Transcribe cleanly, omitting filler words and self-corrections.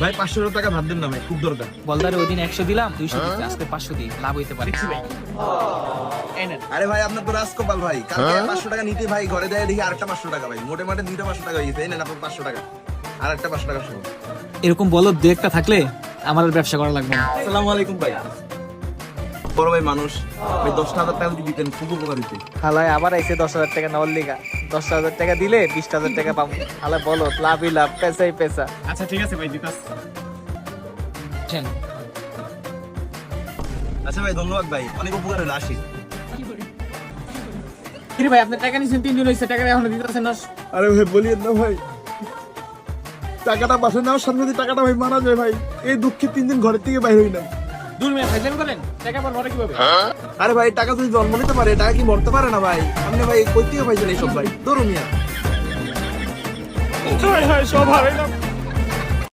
ভাই 500 টাকা ধার দেন না ভাই, খুব দরকার। বলদারে ওই দিন 100 দিলাম, 200 দিচ্ছি, আজকে 500 দিই, লাভ হইতে পারে। আরে ভাই আপনার তো রাজকপাল ভাই, কালকে 500 টাকা নিতে ভাই ঘরে দেয় দেখি আরেকটা 500 টাকা ভাই, মোটে মোটে 2টা 500 টাকা হয়ে গেছে। এই নেন আপনার 500 টাকা, আর একটা 500 টাকা সহ। এরকম বলদ দু একটা থাকলে আমার আর ব্যবসা করা লাগবে না। আসসালামু আলাইকুম ভাই। বড় ভাই মানুষ, ভাই 10,000 টাকা যদি দিতেন খুব উপকার হইতো। হালায় আবার আইসে 10,000 টাকা নেওয়ার লিগা। 10,000 টাকা দিলে 20,000 টাকা পাবো। হালায় বলো লাভই লাভ, পেশাই পেশা। আচ্ছা ঠিক আছে ভাই, দিতাছি। বুঝছেন? আচ্ছা ভাই ধন্যবাদ ভাই, অনেক উপকার হলো, আসি। কিরে ভাই, আপনি টাকা নিছেন 3 দিন হইছে, টাকা এখনো দিতেছেন না? আরে ভাই বলিয়েন না ভাই, টাকাটা বাসে নেওয়ার সাথে সাথে টাকাটা ভাই মারা যায় ভাই। এই দুঃখে 3 দিন ঘরের থেকে বাইরে হই না। দূর মেয়ে ফাইজলামি করেন, টাকা পর মরে কিভাবে? আরে ভাই টাকা যদি জন্ম নিতে পারে, টাকা কি মরতে পারে না ভাই? আপনি ভাই কই থেকে পাইছেন এইসব ভাই? ধরুন মিয়া। হায় হায়, সব হারাইলাম।